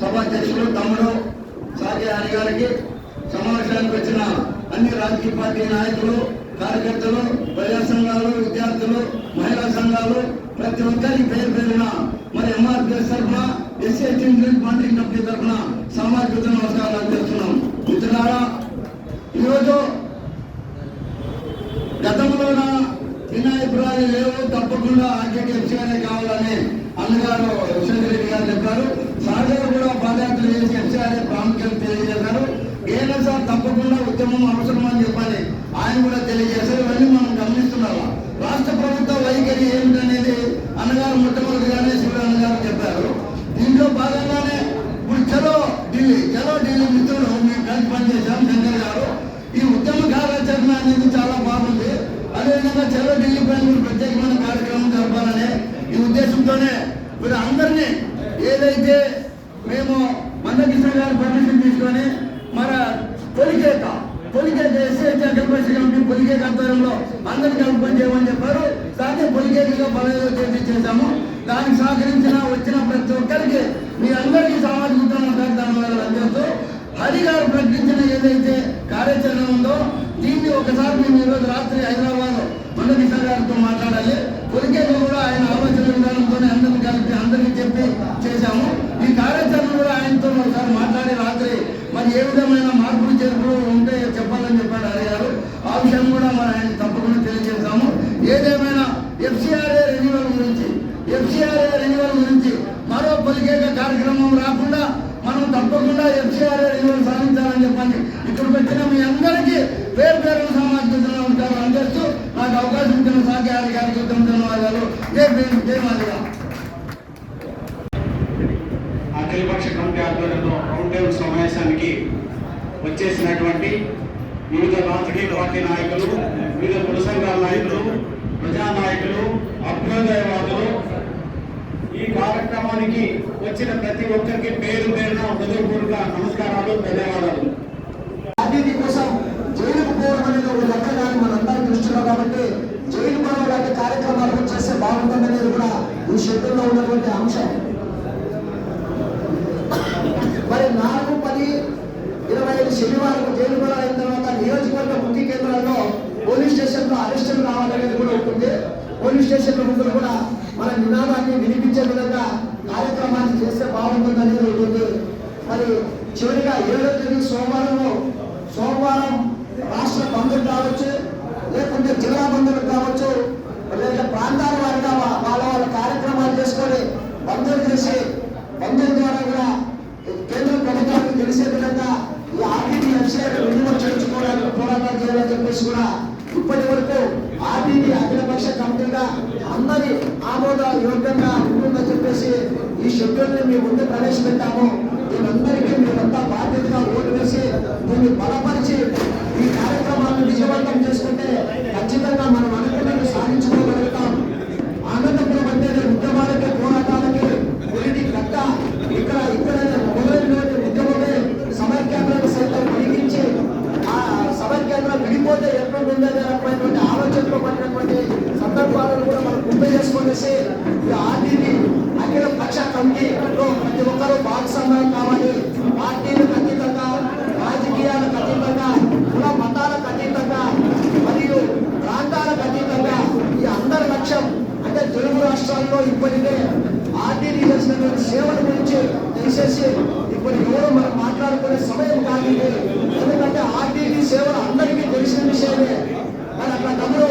సభాధ్యక్షులు తమ్ముడు సాగే హరి గారికి, సమావేశానికి వచ్చిన అన్ని రాజకీయ పార్టీ నాయకులు, కార్యకర్తలు, ప్రజా సంఘాలు, విద్యార్థులు, మహిళా సంఘాలు, ప్రతి ఒక్కరికి పేరు పేరున మరి ఎంఆర్పిఎస్ తరఫున, ఎస్సీ మంత్రి కమిటీ తరఫున సామాజిక నమస్కారాలు అందిస్తున్నాం. మిత్రులారా, ఈరోజు గతంలోన వినాయకురాలు లేవు, తప్పకుండా ఆర్టీటీ ఎఫ్సీఆర్ఏ కావాలని అన్నగారు యశ్వంత్ రెడ్డి గారు చెప్పారు. సాగర్ కూడా పాదయాత్ర చేసి ఎఫ్సీఆర్ఏ ప్రాముఖ్యత తెలియజేశారు. ఏదైనా సార్ తప్పకుండా ఉద్యమం అవసరం అని చెప్పని ఆయన కూడా తెలియజేశారు. ఇవన్నీ మనం గమనిస్తున్నాము. రాష్ట్ర ప్రభుత్వ వైఖరి ఏమిటనేది అన్నగారు మొట్టమొదటిగానే శివరాన్న గారు చెప్పారు. దీంట్లో భాగంగానే ఇప్పుడు చలో ఢిల్లీ మిత్రులు మేము కలిసి పనిచేశాం. శంకర్ గారు ఈ ఉద్యమ కార్యాచరణ అనేది చాలా బాగుంది. అదేవిధంగా చలో ఢిల్లీ పైన ప్రత్యేకమైన కార్యక్రమం జరపాలనే ఈ ఉద్దేశంతోనే మీరు అందరినీ ఏదైతే మేము మందకృష్ణ గారి పర్మిషన్ తీసుకొని మన పొలికేక ఎస్సీ అఖిలపక్ష కమిటీ పొలికేక ఆధ్వర్యంలో అందరికీ కల్పన చేయమని చెప్పారు. దాన్ని పొలికేకగా బలవంతం చేశాము. దానికి సహకరించిన వచ్చిన ప్రతి ఒక్కరికి మీ అందరికీ సామాజిక ఉద్యమం ధన్యవాదాలు అందిస్తూ హరి గారు ప్రకటించిన ఏదైతే కార్యాచరణ ఉందో దీన్ని ఒకసారి మేము ఈరోజు రాత్రి హైదరాబాద్ మందకృష్ణ గారితో మాట్లాడాలి. పొలికేక కూడా ఆయన ఆలోచన విధానంతోనే అందరినీ కలిపి అందరికీ చెప్పి చేశాము. ఈ కార్యాచరణ కూడా ఆయనతో ఒకసారి మాట్లాడి రాత్రి మరి ఏ విధమైన మార్పులు చేర్పులు ఉంటే చెప్పాలని చెప్పాడు హరి గారు. ఆ విషయం కూడా మరి ఆయన తప్పకుండా తెలియజేస్తాము. ఏదేమైనా ఎఫ్సీఆర్ఏ రెన్యువల్ గురించి మరో పొలికేక కార్యక్రమం రాకుండా మనం తప్పకుండా ఎఫ్సీఆర్ఏ రెన్యువల్ సాధించాలని చెప్పండి. ఇక్కడికి వచ్చిన మీ అందరికీ పేరు పేరు సామాజిక నమస్కారం అందిస్తూ నాకు అవకాశం ఇచ్చిన సాగే హరి గారికి ధన్యవాదాలు. జై మాదిగా. అఖిలపక్ష కమిటీ ఆధ్వర్యంలో రౌండ్ టేబుల్ సమావేశానికి వచ్చేసినటువంటి వివిధ రాజకీయ పార్టీ నాయకులు, వివిధ కుల సంఘాల నాయకులు, ప్రజానాయకులు, అభ్యుదయవాదులు, ఈ కార్యక్రమానికి వచ్చిన ప్రతి ఒక్కరికి పేరు పేరున హృదయపూర్వక నమస్కారాలు, ధన్యవాదాలు. పార్టీ కోసం జైలుకు పోవడం అనేది ఒక లెక్కగా మనందరం దృష్టిలో కాబట్టి జైలు పడవ లాంటి కార్యక్రమాలు చేస్తే బాగుంటుందనేది కూడా ఈ షెడ్యూల్లో ఉన్నటువంటి అంశం. మరి 4, 10, 25 శనివారం జైలు పడవ అయిన తర్వాత నియోజకవర్గ ముఖ్య కేంద్రాల్లో పోలీస్ స్టేషన్లో అరెస్టులు కావాలనేది కూడా ఉంటుంది. పోలీస్ స్టేషన్ల ముందు కూడా మన నినాదాన్ని వినిపించే విధంగా కార్యక్రమాన్ని చేస్తే బాగుంటుంది అనేది ఉంటుంది. మరి చివరిగా 7వ తేదీ సోమవారం రాష్ట్ర బంధువులు కావచ్చు, లేకుంటే జిల్లా బంధువులు కావచ్చు, లేదా ప్రాంతాల వారిగా వాళ్ళ కార్యక్రమాలు చేసుకొని బంధువులు చేసి బంధువుల ద్వారా కూడా కేంద్ర ప్రభుత్వానికి తెలిసే విధంగా ఈ ఆర్టీటీ ఎఫ్సీఆర్ఏ రెన్యువల్ చేయించుకోవడానికి పోరాటాలు చేయాలని చెప్పేసి కూడా ఇప్పటి వరకు ఆర్టీటీ అఖిలపక్ష కమిటీగా అందరి ఆమోద యోగ్యంగా ఉంటుందని చెప్పేసి ఈ షెడ్యూల్ని మీ ముందు ప్రవేశపెట్టాము. దీనందరికీ మీరంతా బాధ్యతగా ఓటు వేసి దీన్ని బలపరిచి ఈ కార్యక్రమాలను విజయవంతం చేసుకుంటే ఖచ్చితంగా మనం అనుకున్నది సాధించుకోగలుగుతాం. ఆనందపురం అంటేనే ఉద్యమాలకి, పోరాటాలకి ఉరికి గట్ట. ఇక్కడ మొదలైనటువంటి ఉద్యమమే సమైక్యాంధ్రాన్ని సైతం వెలిగించి ఆ సమైక్యాంధ్రం విడిపోతే ఎట్లుంటుందనే రకమైనటువంటి ఆలోచనలో పడినటువంటి సందర్భాలను కూడా మనం గుర్తు చేసుకునేసి ఈ ఆర్టీటీ అఖిలపక్ష కమిటీలో ప్రతి ఒక్కరూ భాగస్వామ్యం కావాలి. పార్టీలకు అతీతంగా, రాజకీయాలకు అతీతంగా, కుల మతాలకు అతీతంగా మరియు ప్రాంతాలకు అతీతంగా ఈ అందరి లక్ష్యం అంటే తెలుగు రాష్ట్రాల్లో ఇప్పటికే ఆర్టీటీ చేసినటువంటి సేవల గురించి తెలిసేసి ఇప్పుడు ఎవరు మనం మాట్లాడుకునే సమయం కాదు. ఎందుకంటే ఆర్టీటీ సేవలు అందరికీ తెలిసిన విషయమే. మరి అట్లా తమ్ముడు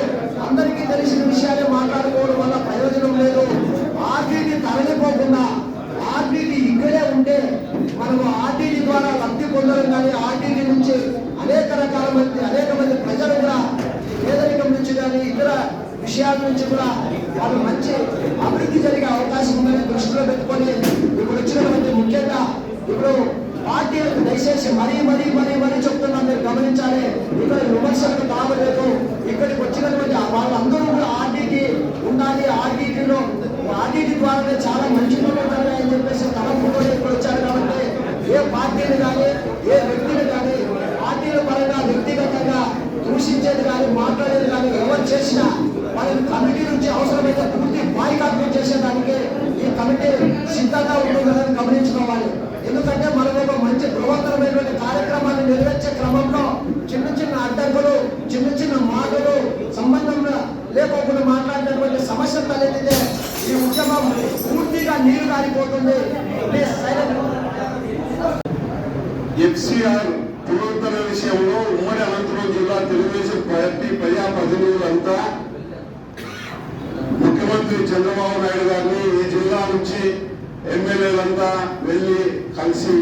అందరికీ తెలిసిన విషయాలే మాట్లాడుకోవడం వల్ల ప్రయోజనం లేదు. ఆర్టీటీ తరలిపోకుండా ఆర్టీటీ ఇక్కడే ఉంటే మనము ఆర్టీటీ ద్వారా లబ్ధి పొందడం కానీ ఆర్టీటీ నుంచి అనేక మంది ప్రజలు కూడా పేదరికం నుంచి కానీ ఇతర విషయాల నుంచి కూడా వాళ్ళు మంచి అభివృద్ధి జరిగే అవకాశం ఉందని దృష్టిలో పెట్టుకొని ఇప్పుడు వచ్చినటువంటి ముఖ్యంగా ఇప్పుడు పార్టీలకు దయచేసి మరీ చెప్తున్నాం, మీరు గమనించాలి. ఇక్కడ విమర్శలకు తాగలేదు. ఇక్కడికి వచ్చినటువంటి వాళ్ళందరూ కూడా ఆర్టీటీ ఉండాలి, ఆర్టీటీ ద్వారానే చాలా మంచి పనులు అని చెప్పేసి తలంపులో ఇక్కడ వచ్చారు. కాబట్టి ఏ పార్టీలు కానీ ఏ వ్యక్తిని కానీ పార్టీల పరంగా వ్యక్తిగతంగా దూషించేది కానీ మాట్లాడేది కానీ ఎవరు చేసినా వాళ్ళని కమిటీ నుంచి అవసరమైతే పూర్తి బాయ్కాట్ చేసేదానికి ఈ కమిటీ సిద్ధంగా ఉంటుందని గమనించుకోవాలి. ఎందుకంటే నీరు కారిపోతుంది. Please silent. FCR పునరుద్ధరణ విషయంలో ఉమ్మడి అనంతపురం జిల్లా తెలుగుదేశం పార్టీ ప్రజాప్రతినిధులంతా ముఖ్యమంత్రి చంద్రబాబు నాయుడు గారిని ఈ జిల్లా నుంచి ఎమ్మెల్యేలంతా వెళ్ళి కలిసి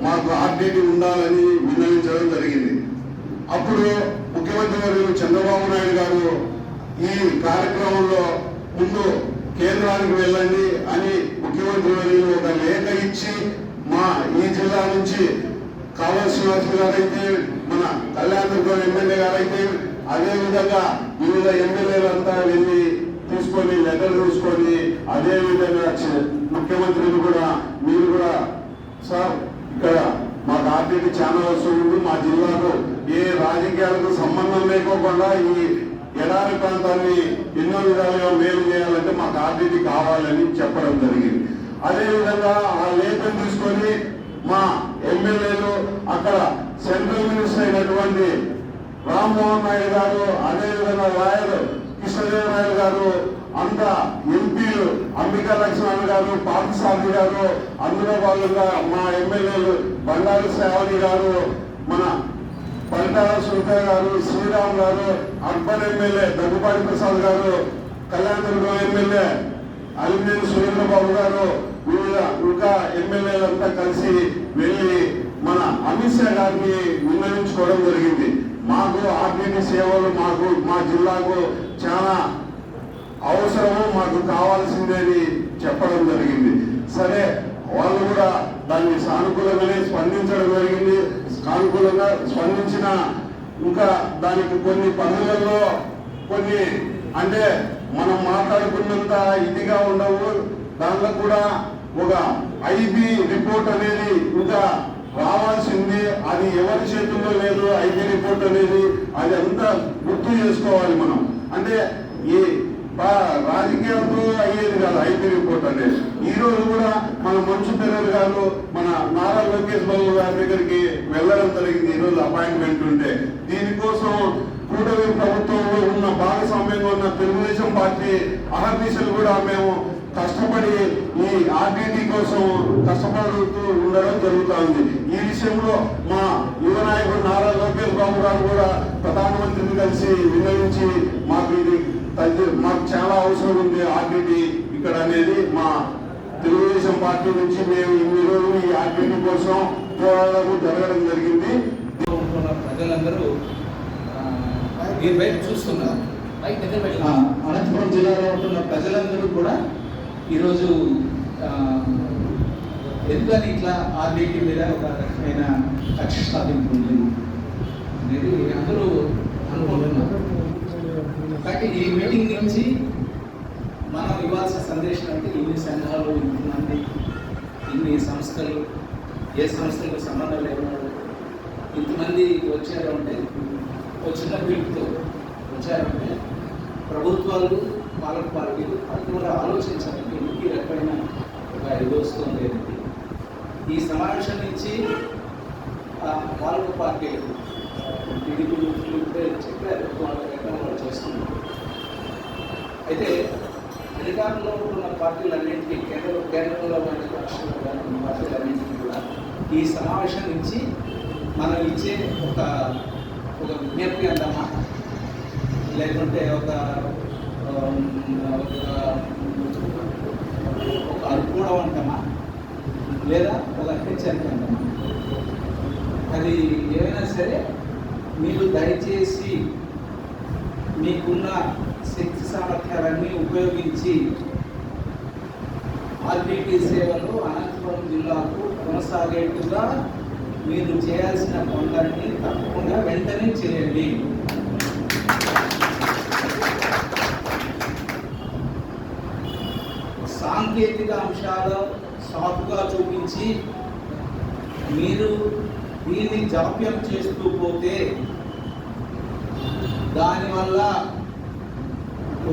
మాకు ఆర్టీటీ ఉండాలని విన్నవించడం జరిగింది. అప్పుడు ముఖ్యమంత్రి వర్యులు చంద్రబాబు నాయుడు గారు ఈ కార్యక్రమంలో ముందు కేంద్రానికి వెళ్ళండి అని ముఖ్యమంత్రి వర్యులు ఒక లేఖ ఇచ్చి మా ఈ జిల్లా నుంచి కాలువ శ్రీనివాస్ గారైతే, మన కళ్యాణదుర్గం ఎమ్మెల్యే గారైతే, అదే విధంగా వివిధ ఎమ్మెల్యేలంతా వెళ్ళి తీసుకొని లెటర్ చూసుకొని అదే విధంగా ముఖ్యమంత్రిని కూడా మీరు కూడా సార్ ఇక్కడ మాకు ఆర్టీటీ చాలా అవసరం ఉంది, మా జిల్లాలో ఏ రాజకీయాలకు సంబంధం లేకోకుండా ఈ ఎడారి ప్రాంతాన్ని ఎన్నో విధాలుగా మేలు చేయాలంటే మాకు ఆర్టీటీ కావాలని చెప్పడం జరిగింది. అదేవిధంగా ఆ లేఖను తీసుకొని మా ఎమ్మెల్యేలు అక్కడ సెంట్రల్ మినిస్టర్ అయినటువంటి రామ్మోహన్ నాయుడు గారు, అదేవిధంగా లాయర్ కృష్ణదేవరాయలు గారు, అంతా ఎంపీలు అంబికా లక్ష్మణ్ గారు, పార్థసారథి గారు, అందులో భాగంగా మా ఎమ్మెల్యేలు బండారు శ్రావణి గారు, మన పరిటాల సుల్తాన్ గారు, శ్రీరామ్ గారు, అర్బన్ ఎమ్మెల్యే దగ్గుపాటి ప్రసాద్ గారు, కళ్యాణదుర్గం ఎమ్మెల్యే అలిమినేని సురేంద్రబాబు గారు, వివిధ ఇంకా ఎమ్మెల్యేలంతా కలిసి వెళ్ళి మన అమిత్ షా గారిని విన్నవించుకోవడం జరిగింది. మాకు ఆర్టీటీ సేవలు మాకు మా జిల్లాకు చాలా అవసరము, మాకు కావాల్సిందని చెప్పడం జరిగింది. సరే, వాళ్ళు కూడా దాన్ని సానుకూలంగానే స్పందించడం జరిగింది. సానుకూలంగా స్పందించిన ఇంకా దానికి కొన్ని పనులలో కొన్ని అంటే మనం మాట్లాడుకున్నంత ఇదిగా ఉండవు. దాంట్లో కూడా ఒక ఐబీ రిపోర్ట్ అనేది ఇంకా రావాల్సింది. అది ఎవరి చేతుల్లో లేదు. ఐబీ రిపోర్ట్ అనేది అది అంతా గుర్తు చేసుకోవాలి మనం. అంటే ఈ రాజకీయాలతో అయ్యేది కాదు ఐబీ రిపోర్ట్ అనేది. ఈ రోజు కూడా మన మంచు పిల్లలు గారు మన నారా లోకేష్ బాబు గారి దగ్గరికి వెళ్ళడం జరిగింది. ఈ రోజు అపాయింట్మెంట్ ఉంటే దీనికోసం కూటమి ప్రభుత్వంలో ఉన్న భాగస్వామ్యంగా ఉన్న తెలుగుదేశం పార్టీ అహర్నిశలు కూడా మేము కష్టపడి ఈ ఆర్టీటీ కోసం కష్టపడుతూ ఉండడం జరుగుతుంది. ఈ విషయంలో మా యువ నాయకుడు నారా లోకేష్ బాబు గారు కూడా ప్రధానమంత్రిని కలిసి విన్నవించి మాకు చాలా అవసరం ఉంది ఆర్టీటీ ఇక్కడ అనేది మా తెలుగుదేశం పార్టీ నుంచి మేము ఇన్ని రోజులు ఈ ఆర్టీటీ కోసం పోరాటం జరగడం జరిగింది. ప్రజలందరూ ఈ వైపు చూస్తున్నారు. అనంతపురం జిల్లాలో ఉంటున్న ప్రజలందరూ కూడా ఈరోజు ఎందుకని ఇట్లా ఆర్టీటీ మీద ఒక రకమైన కక్ష సాధింపు ఉంది అనేది అందరూ అనుకుంటున్నారు. కాబట్టి ఈ మీటింగ్ నుంచి మనం ఇవ్వాల్సిన సందేశం అంటే ఇన్ని సంఘాలు, ఇంతమంది, ఇన్ని సంస్థలు, ఏ సంస్థలకు సంబంధం లేకుండా ఇంతమంది వచ్చారు అంటే ఒక చిన్న పిలుపుతో వచ్చారంటే ప్రభుత్వాలు, పాలక పార్టీలు అది కూడా ఆలోచించాలి. ఇంటికి రకమైన ఒక ఇది వస్తుంది. ఈ సమావేశం నుంచి పాలక పార్టీలు టీడీపీలు చెప్పారు వాళ్ళ రకంగా చేస్తున్నారు. అయితే అధికారంలో ఉన్న పార్టీలన్నింటికీ కేంద్రంలో ఉన్న పార్టీలన్నింటికీ కూడా ఈ సమావేశం నుంచి మనం ఇచ్చే ఒక విజ్ఞప్తి అంటామా, లేకుంటే ఒక అనుకోవడం అంటామా, లేదా ఒక హెచ్చరిక అంటామా, అది ఏమైనా సరే మీరు దయచేసి మీకున్న శక్తి సామర్థ్యాలన్నీ ఉపయోగించి ఆర్టీటీ సేవలు అనంతపురం జిల్లాకు కొనసాగేట్టుగా మీరు చేయాల్సిన పనులన్నీ తప్పకుండా వెంటనే చేయండి. సాంకేతిక అంశాలు సాఫ్ట్గా చూపించి మీరు దీన్ని జాప్యం చేస్తూ పోతే దానివల్ల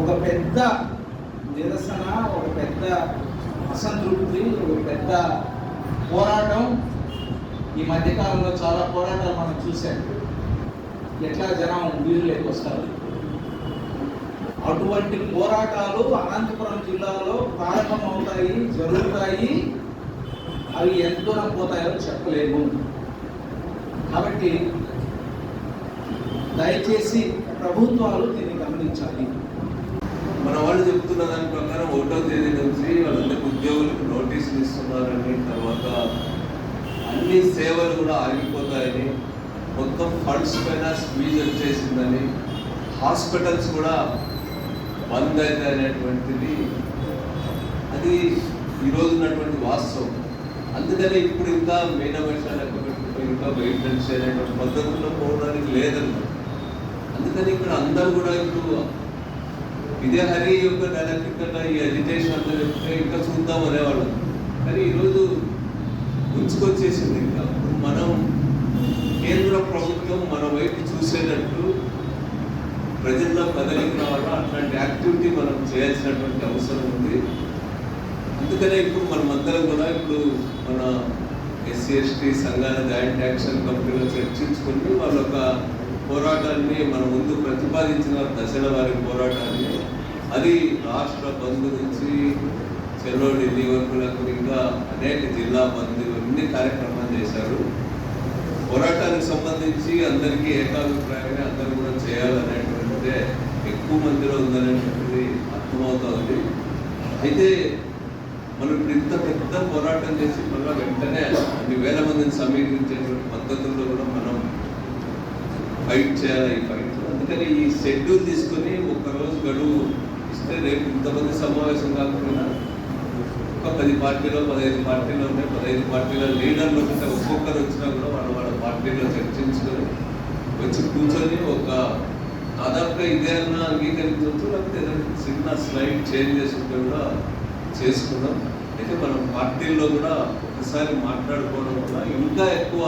ఒక పెద్ద నిరసన, ఒక పెద్ద అసంతృప్తి, ఒక పెద్ద పోరాటం. ఈ మధ్యకాలంలో చాలా పోరాటాలు మనం చూసాం. ఎట్లా జనం వీరులోకి వస్తారు. అటువంటి పోరాటాలు అనంతపురం జిల్లాలో ప్రారంభమవుతాయి, జరుగుతాయి. అవి ఎంత దూరం పోతాయో చెప్పలేము. కాబట్టి దయచేసి ప్రభుత్వాలు దీన్ని గమనించాలి. మన వాళ్ళు చెప్తున్న దాని ప్రకారం 1వ తేదీ నుంచి వాళ్ళందరికీ ఉద్యోగులకు నోటీసులు ఇస్తున్నారని, తర్వాత అన్ని సేవలు కూడా ఆగిపోతాయని, మొత్తం ఫండ్స్ పైన స్క్వీజ్ వచ్చేసిందని, హాస్పిటల్స్ కూడా బంద్ అవుతాయి అనేటువంటిది అది ఈరోజు ఉన్నటువంటి వాస్తవం. అందుకని ఇప్పుడు ఇంకా మీనమేష లెక్క పెట్టుకుని ఇంకా మెయింటెనెన్స్ అనేటువంటి పద్ధతుల్లో పోవడానికి లేదన్నమాట. అందుకని ఇక్కడ అందరూ కూడా ఇప్పుడు ఇదే హరి యొక్క నెల కిందట ఈ అజిటేషన్ అంతా చెప్తే ఇంకా చూద్దాం అనేవాళ్ళం. కానీ ఈరోజు ఉంచుకొచ్చేసింది. ఇంకా మనం కేంద్ర ప్రభుత్వం మన వైపు చూసేటట్టు ప్రజల్లో కదలిక రావాలా, అట్లాంటి యాక్టివిటీ మనం చేయాల్సినటువంటి అవసరం ఉంది. అందుకనే ఇప్పుడు మనమందరం కూడా ఇప్పుడు మన ఎస్సీ ఎస్టీ సంఘాల జాయింట్ యాక్షన్ కమిటీలో చర్చించుకుని వాళ్ళ ఒక పోరాటాన్ని మన ముందు ప్రతిపాదించిన దశల వారి పోరాటాన్ని, అది రాష్ట్ర బంద్ నుంచి చెలో ఢిల్లీ వరకు ఇంకా అనేక జిల్లా బంద్ ఇవన్నీ కార్యక్రమాలు చేశారు. పోరాటానికి సంబంధించి అందరికీ ఏకాభిప్రాయంగా అందరూ కూడా చేయాలనేటువంటిదే ఎక్కువ మందిలో ఉందనేటువంటిది అర్థమవుతుంది. అయితే మనం ఇప్పుడు ఇంత పెద్ద పోరాటం చేసి మళ్ళీ వెంటనే అన్ని వేల మందిని సమీకరించేటువంటి పద్ధతుల్లో కూడా మనం ఫైట్ చేయాలి ఈ ఫైట్. అందుకని ఈ షెడ్యూల్ తీసుకొని ఒక్కరోజు గడువు ఇస్తే రేపు ఇంతమంది సమావేశం కాకపోయినా ఒక 10 పార్టీలో 15 పార్టీలో ఉన్నాయి, 15 పార్టీల లీడర్లు ఉంటే ఒక్కొక్కరు వచ్చినా కూడా వాళ్ళ పార్టీలో చర్చించుకొని వచ్చి కూర్చొని ఒక దాదాపుగా ఇదే అన్న అంగీకరించవచ్చు, లేకపోతే ఏదైనా చిన్న స్లైడ్ చేంజ్ చేసుకుంటే కూడా చేసుకున్నాం. అయితే మనం పార్టీల్లో కూడా ఒకసారి మాట్లాడుకోవడం వల్ల ఇంకా ఎక్కువ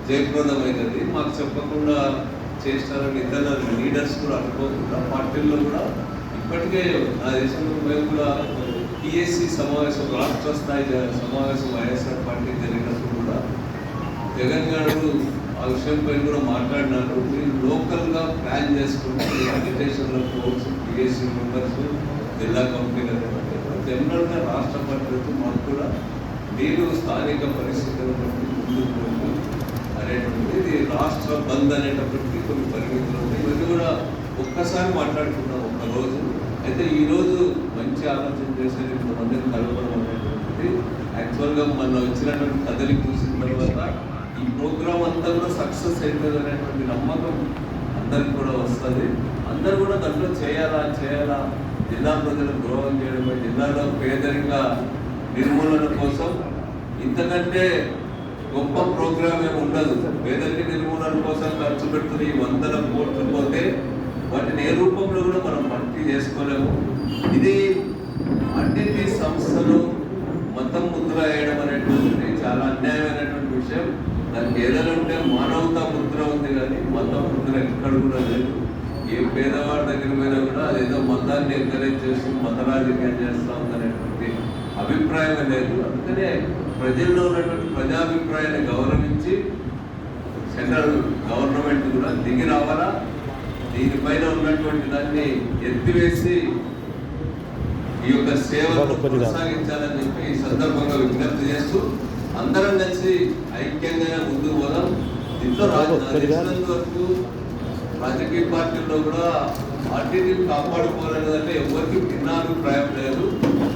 జయప్రదమైనది. మాకు చెప్పకుండా చేస్తారని ఇతర లీడర్స్ కూడా అనుకోకుండా పార్టీల్లో కూడా ఇప్పటికే నా దేశంలో మేము కూడా పిఎస్సి సమావేశం, రాష్ట్ర స్థాయి సమావేశం వైఎస్ఆర్ పార్టీ జరిగినప్పుడు కూడా జగన్ గారు ఆ విషయంపై కూడా మాట్లాడినారు. మీరు లోకల్గా ప్లాన్ చేసుకుంటే అజిటేషన్లో కోర్స్ పిఎస్సి మెంబర్స్ జిల్లా కమిటీలు జనరల్గా రాష్ట్ర పార్టీలతో మాకు కూడా మీరు స్థానిక పరిస్థితుల బట్టి ముందుకు పోయి అనేటువంటిది, ఇది రాష్ట్ర బంద్ అనేటప్పటికీ కొన్ని పరిమితులు ఉంటాయి. ఇవన్నీ కూడా ఒక్కసారి మాట్లాడుకున్నాం ఒక్కరోజు. అయితే ఈరోజు మంచి ఆలోచన చేసేది ఇంతమందిని కలవడం అనేటువంటిది యాక్చువల్గా మన వచ్చినటువంటి కదలిక చూసిన తర్వాత ఈ ప్రోగ్రామ్ అంతా కూడా సక్సెస్ అవుతుంది అనేటువంటి నమ్మకం అందరికి కూడా వస్తుంది. అందరూ కూడా దాంట్లో చేయాలా జిల్లా ప్రజలకు గౌరవం చేయడమే, జిల్లాలో పేదరిక నిర్మూలన కోసం ఇంతకంటే గొప్ప ప్రోగ్రామ్ ఏమి ఉండదు. పేదరిక నిర్మూలన కోసం ఖర్చు పెడుతున్న ఈ 100 కోట్లు పోతే వాటిని ఏ రూపంలో కూడా మనం భర్తీ చేసుకోలేము. ఇది ఆర్టీటీ సంస్థలు మొత్తం ముద్ర వేయడం అనేటువంటిది చాలా అన్యాయమైనటువంటి విషయం. దానికి ఏదైనా ఉంటే మానవతా ముద్ర ఉంది, కానీ మతం ముద్ర ఎక్కడ కూడా లేదు. ఏ పేదవాడి దగ్గర మీద కూడా అదేదో మతాన్ని ఎంకరేజ్ చేస్తూ మత రాజకీయం చేస్తూ ఉందనేటువంటి అభిప్రాయం లేదు. అందుకనే ప్రజల్లో ఉన్నటువంటి ప్రజాభిప్రాయాన్ని గౌరవించి సెంట్రల్ గవర్నమెంట్ కూడా దిగి రావాలా, దీనిపైన ఉన్నటువంటి దాన్ని ఎత్తివేసి ఈ యొక్క సేవను కొనసాగించాలని చెప్పి ఈ సందర్భంగా విజ్ఞప్తి చేస్తూ అందరం కలిసి ఐక్యంగా ముందుకు పోదాం. దీంట్లో వరకు రాజకీయ పార్టీల్లో కూడా పార్టీని కాపాడుకోవాలనేదంటే ఎవరికి భిన్నాభిప్రాయం లేదు.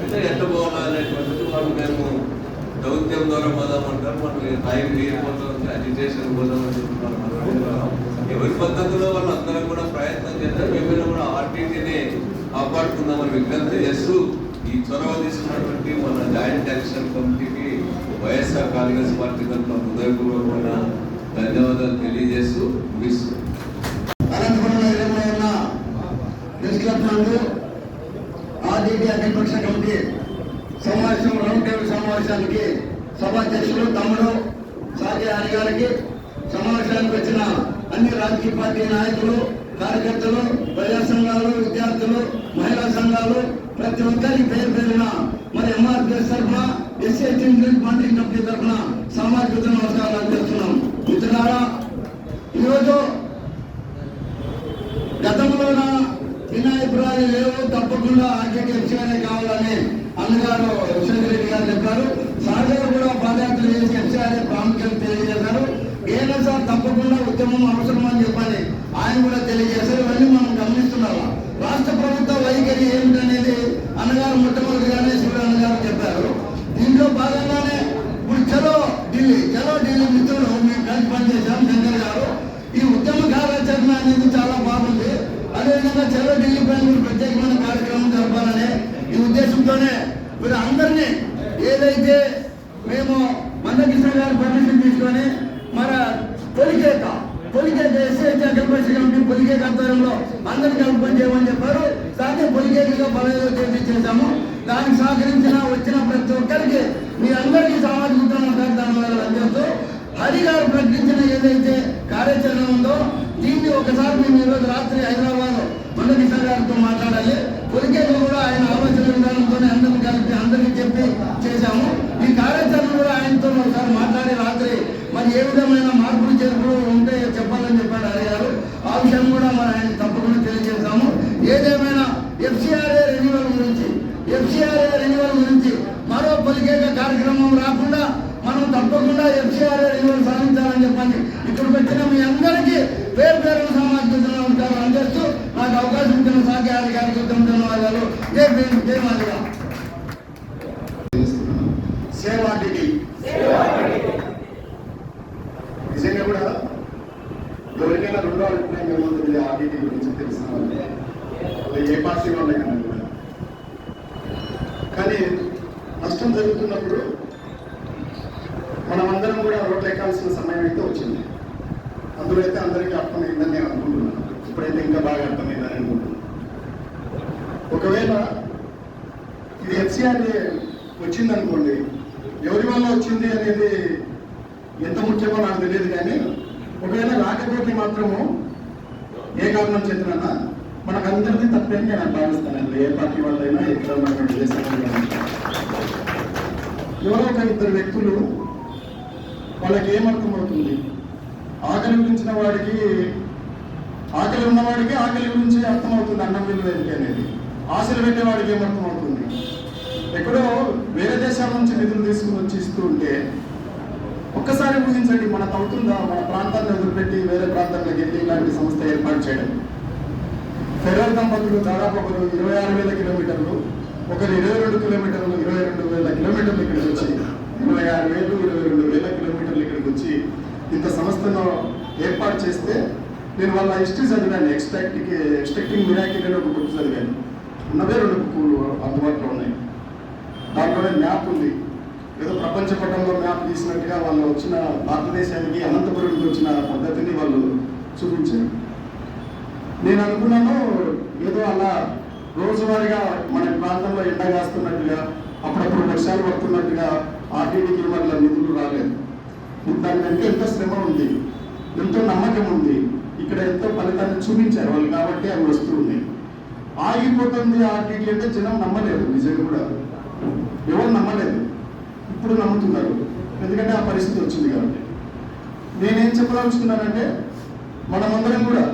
అయితే ఎట్ట పోవాలనేటువంటిది వాళ్ళు మేము దౌత్యం ద్వారా పోదామంటారు, మనం టైం లేకపోతుంది, అజిటేషన్ పోదామని చెప్తున్నారు. ఎవరి పద్ధతిలో వాళ్ళు అందరం కూడా ప్రయత్నం చేస్తే మేమైనా కూడా ఆర్టీటీని కాపాడుకుందామని విజ్ఞప్తి చేస్తూ ఈ చొరవ తీసుకున్నటువంటి మన జాయింట్ యాక్షన్ కమిటీకి వైఎస్ఆర్ కాంగ్రెస్ పార్టీ తరఫున హృదయపూర్వకమైన ధన్యవాదాలు తెలియజేస్తూ ముగిస్తూ అనంతపురంలో ఉన్న ప్రెస్ క్లబ్ నందు ఆర్టీటీ అఖిలపక్ష కమిటీ సమావేశం, రౌండ్ టేబుల్ సమావేశానికి సభాధ్యక్షులు తమ్ముడు సాజీ హరి గారికి, సమావేశానికి వచ్చిన అన్ని రాజకీయ పార్టీ నాయకులు, కార్యకర్తలు, ప్రజా సంఘాలు, విద్యార్థులు, మహిళా సంఘాలు, ప్రతి ఒక్కరికి పేరున మరి ఎంఆర్పిఎస్ తరఫున, ఎస్సీ ఎస్టీ మానిటరింగ్ కమిటీ తరఫున సామాజిక నమస్కారాలు అందిస్తున్నాం. మిత్రులారా, ఈరోజు గతంలోన భిన్నాభిప్రాయాలు ఇబ్రాహిం లేవు, తప్పకుండా ఆర్టీడీ ఎఫ్సీఆర్ఏ కావాలని అన్నగారు యశ్వంత్ రెడ్డి గారు చెప్పారు. సాగర్ కూడా పాదయాత్ర చేసి ఎఫ్సీఆర్ఏ ప్రాముఖ్యత తెలియజేశారు. ఏనా సార్ తప్పకుండా ఉద్యమం అవసరం అని చెప్పని ఆయన కూడా తెలియజేశారు. ఇవన్నీ మనం గమనిస్తున్నాము. రాష్ట్ర ప్రభుత్వ వైఖరి ఏమిటనేది అన్నగారు మొట్టమొదటిగానే శివరాన్న గారు చెప్పారు. దీంట్లో భాగంగానే ఇప్పుడు చలో ఢిల్లీ మిత్రులు మేము కలిసి పనిచేశాం. శంకర్ గారు ఈ ఉద్యమ కార్యాచరణ అనేది చాలా బాగుంది. అదేవిధంగా చలో ఢిల్లీ పైన ప్రత్యేకమైన కార్యక్రమం జరపాలనే ఈ ఉద్దేశంతోనే మీరు అందరినీ ఏదైతే మేము మందకృష్ణ గారి పర్మిషన్ తీసుకొని మన పొలికేక ఎస్ఐ కల్పేసి కమిటీ పొలికేక ఆధ్వర్యంలో అందరినీ కల్పన చేయమని చెప్పారు. దాన్ని పొలికేకగా బలంగా చేశాము. దానికి సహకరించిన వచ్చిన ప్రతి ఒక్కరికి మీ అందరికీ సామాజిక ధన్యవాదాలు అందిస్తూ హరి గారు ప్రకటించిన ఏదైతే కార్యాచరణ ఉందో దీన్ని ఒకసారి మేము ఈరోజు రాత్రి హైదరాబాద్ మందకృష్ణ గారితో మాట్లాడాలి. పొలికేకలు కూడా ఆయన ఆలోచన విధానంతోనే అందరినీ కలిపి అందరికీ చెప్పి చేశాము. ఈ కార్యాచరణ కూడా ఆయనతో ఒకసారి మాట్లాడి రాత్రి మరి ఏ విధమైన మార్పులు చేర్పులు ఉంటే చెప్పాలని చెప్పాడు హరి గారు. ఆ విషయం కూడా మరి ఆయన తప్పకుండా తెలియజేస్తాము. ఏదేమైనా ఎఫ్సీఆర్ఏ రెన్యువల్ గురించి మరో పొలికేక కార్యక్రమం రాకుండా మనం తప్పకుండా ఎఫ్సీఆర్ఏ రెన్యువల్ సాధించాలని చెప్పండి. ఇక్కడికి వచ్చిన మీ అందరికీ పేరు సామాజిక ధన్యవాదాలు అందిస్తూ నాకు అవకాశం ఇచ్చిన సాధ్యారి గారికి ధన్యవాదాలు. జై భీమ్, జై మాదిగా. సేవ్ ఆర్టీడీ నిజంగా కూడా ఎవరికైనా రెండో అభిప్రాయం ఏమవుతుంది ఆర్టీడీ గురించి తెలిసిన వాళ్ళు ఏ పార్టీ వాళ్ళైనా కూడా. కానీ నష్టం జరుగుతున్నప్పుడు మనమందరం కూడా రోడ్లు ఎక్కాల్సిన సమయం అయితే వచ్చింది. అందులో అయితే అందరికీ అర్థమైందని నేను అనుకుంటున్నాను. ఇప్పుడైతే ఇంకా బాగా అర్థమైందని అనుకుంటున్నాను. ఒకవేళ ఇది ఎఫ్సీఆర్ఏ వచ్చిందనుకోండి, ఎవరి వల్ల వచ్చింది అనేది ఎంత ముఖ్యమో నాకు తెలియదు. కానీ ఒకవేళ రాకపోతే మాత్రము ఏ కారణం చేతనన్నా మనకందరికీ తప్పేం నేను భావిస్తానండి. ఏ పార్టీ వాళ్ళైనా ఎక్కడ ఉన్నటువంటి దేశాలు ఎవరో ఒక ఇద్దరు వ్యక్తులు వాళ్ళకి ఏమర్థమవుతుంది, ఆకలి గురించిన వాడికి ఆకలి ఉన్నవాడికి ఆకలి గురించి అర్థమవుతుంది అన్నం విలువ ఏంటి అనేది. ఆశలు పెట్టేవాడికి ఏమర్థమవుతుంది, ఎక్కడో వేరే దేశాల నుంచి నిధులు తీసుకుని వచ్చి ఇస్తూ ఉంటే ఒక్కసారి ఊహించండి, మనకు అవుతుందా మన ప్రాంతాన్ని వదిలిపెట్టి వేరే ప్రాంతాల్లోకి వెళ్ళి ఇలాంటి సంస్థ ఏర్పాటు చేయడం. ఫెడరల్ దంపతులు దాదాపు ఒకరు 26,000 కిలోమీటర్లు, ఒకరు 22 కిలోమీటర్లు, 22,000 కిలోమీటర్లు ఇక్కడికి వచ్చి 26,000, 22,000 కిలోమీటర్లు ఇక్కడికి వచ్చి ఇంత సంస్థను ఏర్పాటు చేస్తే నేను వాళ్ళ హిస్టరీ చదివాను. ఎక్స్పెక్టింగ్ మిరాకిల్ అనే ఒక బుక్ చదివాను. ఉన్నదే 2 బుక్కులు అందుబాటులో ఉన్నాయి. దాంట్లోనే మ్యాప్ ఉంది. ఏదో ప్రపంచ పటంలో మ్యాప్ తీసినట్టుగా వాళ్ళు వచ్చిన భారతదేశానికి అనంతపురంకి వచ్చిన పద్ధతిని వాళ్ళు చూపించారు. నేను అనుకున్నాను ఏదో అలా రోజువారీగా మన ప్రాంతంలో ఎండ కాస్తున్నట్టుగా అప్పుడప్పుడు వర్షాలు పడుతున్నట్టుగా ఆర్టీడీకి వాళ్ళ నిధులు రాలేదు. దాని వెంట ఎంతో శ్రమ ఉంది, ఎంతో నమ్మకం ఉంది, ఇక్కడ ఎంతో ఫలితాన్ని చూపించారు వాళ్ళు కాబట్టి అవి వస్తూ ఉన్నాయి. ఆగిపోతుంది ఆర్టీడీ అంటే జనం నమ్మలేదు. నిజంగా కూడా ఎవరు నమ్మలేదు, ఇప్పుడు నమ్ముతున్నారు. ఎందుకంటే ఆ పరిస్థితి వచ్చింది కాబట్టి. నేనేం చెప్పదలుచుకున్నానంటే మనమందరం కూడా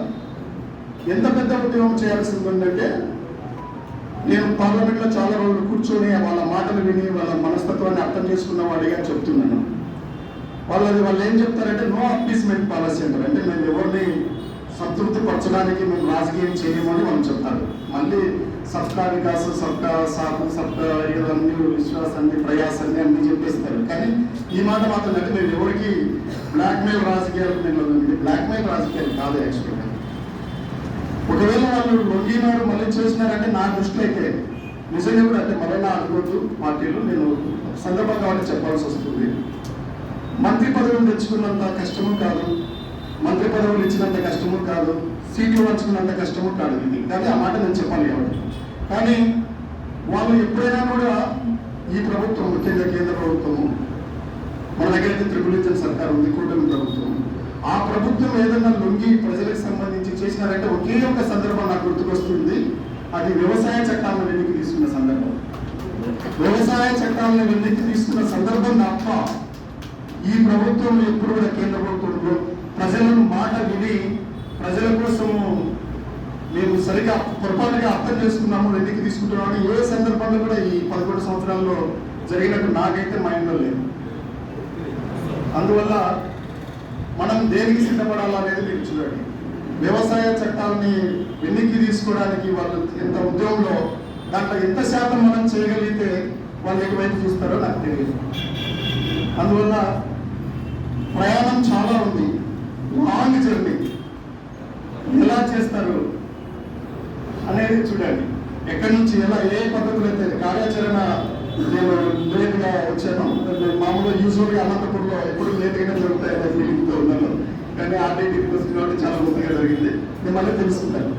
ఎంత పెద్ద ఉద్యమం చేయాల్సి ఉందంటే, నేను పార్లమెంట్లో చాలా రోజులు కూర్చొని వాళ్ళ మాటలు విని వాళ్ళ మనస్తత్వాన్ని అర్థం చేసుకున్న వాడిగా చెప్తున్నాను. వాళ్ళు ఏం చెప్తారంటే నో అప్పీస్మెంట్ పాలసీ అంటారు. అంటే మేము ఎవరిని సంతృప్తి పరచడానికి మేము రాజకీయం చేయమని వాళ్ళు చెప్తారు. మళ్ళీ సబ్కా వికాస్, సబ్కా సాకు, సబ్కా ఇవన్నీ విశ్వాసాన్ని ప్రయాసాన్ని అన్ని చెప్పేస్తారు. కానీ ఈ మాట మాత్రం అంటే మేము ఎవరికి బ్లాక్మెయిల్ రాజకీయాలు, బ్లాక్మెయిల్ రాజకీయాలు కాదు యాక్చువల్గా. ఒకవేళ వాళ్ళు లొంగినారు మళ్ళీ చేసినారంటే నా దృష్టిలో అయితే నిజంగా కూడా అంటే మరలా అనుకోవద్దు పార్టీలు. నేను సందర్భం కాబట్టి చెప్పాల్సి వస్తుంది. మంత్రి పదవులు తెచ్చుకున్నంత కష్టము కాదు, మంత్రి పదవులు ఇచ్చినంత కష్టము కాదు, సీట్లు పంచుకున్నంత కష్టము కాదు ఇది. కానీ ఆ మాట నేను చెప్పాలి కాబట్టి. కానీ వాళ్ళు ఎప్పుడైనా కూడా ఈ ప్రభుత్వం, ముఖ్యంగా కేంద్ర ప్రభుత్వము, మన దగ్గర అయితే త్రిపుల్ ఇంజన్ సర్కార్ ఉంది, కూటమి ప్రభుత్వం, ఆ ప్రభుత్వం ఏదైనా లొంగి ప్రజలకు సంబంధించి చేసినారంటే ఒకే ఒక సందర్భం నాకు గుర్తుకొస్తుంది. అది వ్యవసాయ చట్టాలను వెనక్కి తీసుకున్న సందర్భం. వ్యవసాయ చట్టాలను వెనక్కి తీసుకున్న సందర్భం తప్ప ఈ ప్రభుత్వం ఎప్పుడు కూడా కేంద్ర ప్రభుత్వంలో ప్రజలను మాట విని ప్రజల కోసము మేము సరిగా పొరపాటుగా అర్థం చేసుకున్నాము, వెనక్కి తీసుకుంటున్నాము. ఏ సందర్భంలో కూడా ఈ 11 సంవత్సరాల్లో జరిగినట్టు నాకైతే మైండ్లో లేదు. అందువల్ల మనం దేనికి సిద్ధపడాలనేది మీరు చూడండి. వ్యవసాయ చట్టాలని వెనక్కి తీసుకోవడానికి వాళ్ళు ఎంత ఉద్యోగంలో దాంట్లో ఎంత శాతం మనం చేయగలిగితే వాళ్ళు ఎటువైపు చూస్తారో నాకు తెలియదు. అందువల్ల ప్రయాణం చాలా ఉంది, లాంగ్ జర్నీ. ఎలా చేస్తారు అనేది చూడండి. ఎక్కడి నుంచి ఎలా ఏ పద్ధతులు అయితే కార్యాచరణ నేను లేట్గా వచ్చాను. మామూలుగా యూజువల్గా అనంతపురంలో ఎప్పుడు లేట్గానే జరుగుతాయనే ఫీలింగ్తో ఉన్నాను. కానీ ఆర్టీటీ యూనివర్సిటీ కాబట్టి చాలా ముందుగా జరిగింది. నేను మళ్ళీ తెలుసుకుంటాను.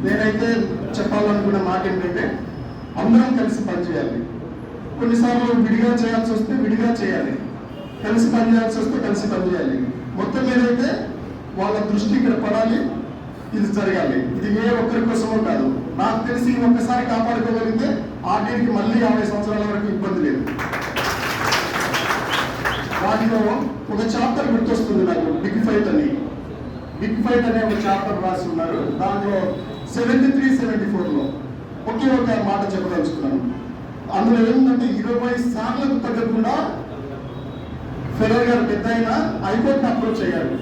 నేనైతే చెప్పాలనుకున్న మాట ఏంటంటే అందరం కలిసి పనిచేయాలి. కొన్నిసార్లు విడిగా చేయాల్సి వస్తే విడిగా చేయాలి, కలిసి పనిచేయాల్సి వస్తే కలిసి పనిచేయాలి. మొత్తం మీద అయితే వాళ్ళ దృష్టి ఇక్కడ పడాలి, ఇది జరగాలి. ఇది ఏ ఒక్కరి కోసమో కాదు. నాకు తెలిసి ఒక్కసారి కాపాడుకోగలిగితే ఆర్టీకి మళ్ళీ 50 సంవత్సరాల వరకు ఇబ్బంది లేదు. వాటిలో ఒక చాప్టర్ గుర్తొస్తుంది నాకు, బిగ్ ఫైట్ అని. బిగ్ ఫైట్ అనే ఒక చాప్టర్ రాసి ఉన్నారు. దాంట్లో 73-74లో ఒకే ఒక మాట చెప్పదలుచుకున్నాను. అందులో ఏముందంటే 20 సార్లకు తగ్గకుండా ఫెడరల్ గారు పెద్ద అయినా హైకోర్టుని అప్రోచ్ అయ్యారు.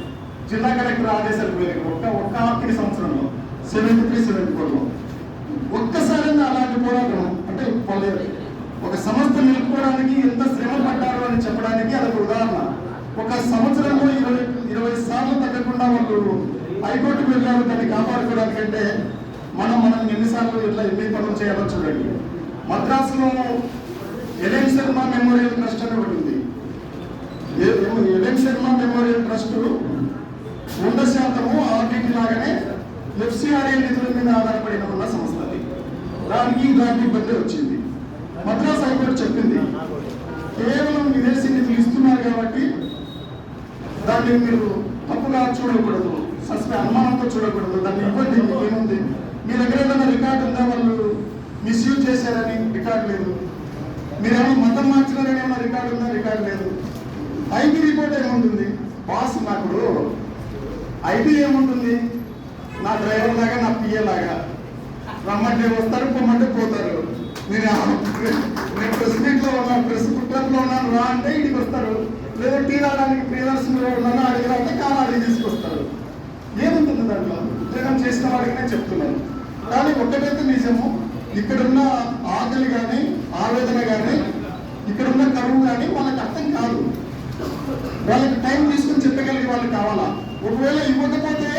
జిల్లా కలెక్టర్ ఆదేశాలు పోయారు ఒక్క ఆర్థిక సంవత్సరంలో 73-74లో. ఒక్కసారైనా అలాంటి పోరాటం అంటే వాళ్ళు ఒక సంస్థ నిలుపుకోవడానికి ఎంత శ్రమ పడ్డారు అని చెప్పడానికి అదొక ఉదాహరణ. ఒక సంవత్సరంలో 20 సార్లు తగ్గకుండా వాళ్ళు హైకోర్టుకు వెళ్ళారు దాన్ని కాపాడుకోవడానికంటే మనం ఎన్నిసార్లు ఎన్ని పనులు చేయాలో చూడండి. మద్రాసులో ఎల్ఎన్ శర్మ మెమోరియల్ ట్రస్ట్ అని ఒకటి ఉంది. LN Sharma memorial trust 100% RTT లాగానే ఎఫ్సిఆర్ఏ నిధుల మీద ఆధారపడిన ఉన్న సంస్థ. దానికి ఇలాంటి ఇబ్బంది వచ్చింది. మద్రాసు హైకోర్టు చెప్పింది కేవలం విదేశీ నిధులు ఇస్తున్నారు కాబట్టి దాన్ని మీరు తప్పుగా చూడకూడదు, అనుమానంతో చూడకూడదు, దాన్ని ఇవ్వండి. ఏముంది మీ దగ్గర ఏదైనా రికార్డు ఉందా వాళ్ళు మిస్యూజ్ చేశారని? రికార్డు లేదు. మీరేమో మతం మార్చినారని ఏమన్నా రికార్డు ఉందా? రికార్డు లేదు. ఐటీ రిపోర్ట్ ఏముంటుంది? బాస్ ఉన్నప్పుడు ఐటీ ఏముంటుంది? నా డ్రైవర్ లాగా, నా పిఏ లాగా రమ్మంటే వస్తారు, పొమ్మంటే పోతారు. నేను ప్రెస్ మీట్లో ఉన్నాను, ప్రెస్ పుట్టినట్లో ఉన్నాను రా అంటే ఇంటికి వస్తారు. లేదా టీ రావడానికి ప్రియదర్శి ఉన్నాను అడిగిరా అంటే కాలు అడిగి తీసుకొస్తారు. ఏముంటుంది దాంట్లో? ఉద్యోగం చేసిన వాడికి నేను చెప్తున్నాను. కానీ ఒక్కటైతే నిజము, ఇక్కడున్న ఆకలి కానీ ఆవేదన కానీ ఇక్కడున్న కరువు కానీ వాళ్ళకి అర్థం కాదు. వాళ్ళకి టైం తీసుకుని చెప్పగలిగే వాళ్ళు కావాలా? ఒకవేళ ఇవ్వకపోతే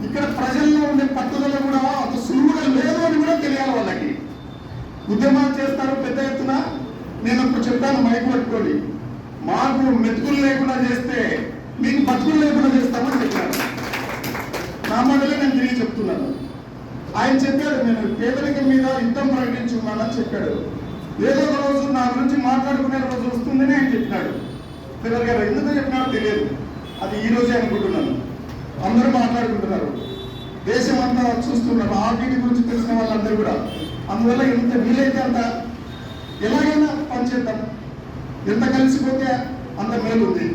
ఇక్కడ ప్రజల్లో ఉండే పట్టుదల కూడా అంత సులువుగా లేదు అని కూడా తెలియాలి వాళ్ళకి. ఉద్యమాలు చేస్తారు పెద్ద ఎత్తున. నేను ఇప్పుడు చెప్పాను మైక్ పట్టుకోండి, మాకు మెతుకులు లేకుండా చేస్తే మీకు బతుకులు లేకుండా చేస్తామని చెప్పాను. నా మాటలే నేను తిరిగి చెప్తున్నాను. ఆయన చెప్పాడు నేను పేదరికం మీద యుద్ధం ప్రకటించుకున్నానని చెప్పాడు. ఏదో ఒక రోజు నా గురించి మాట్లాడుకునే రోజు వస్తుందని ఆయన చెప్పినాడు. ఫెడరల్ గారు ఎందుకు చెప్పినాడో తెలియదు, అది ఈ రోజే అనుకుంటున్నాను. అందరూ మాట్లాడుకుంటున్నారు, దేశం అంతా చూస్తున్నారు, ఆర్టీటీ గురించి తెలిసిన వాళ్ళందరూ కూడా. అందువల్ల ఎంత వీలైతే అంత ఎలాగైనా పనిచేద్దాం. ఎంత కలిసిపోతే అంత మేలుంది.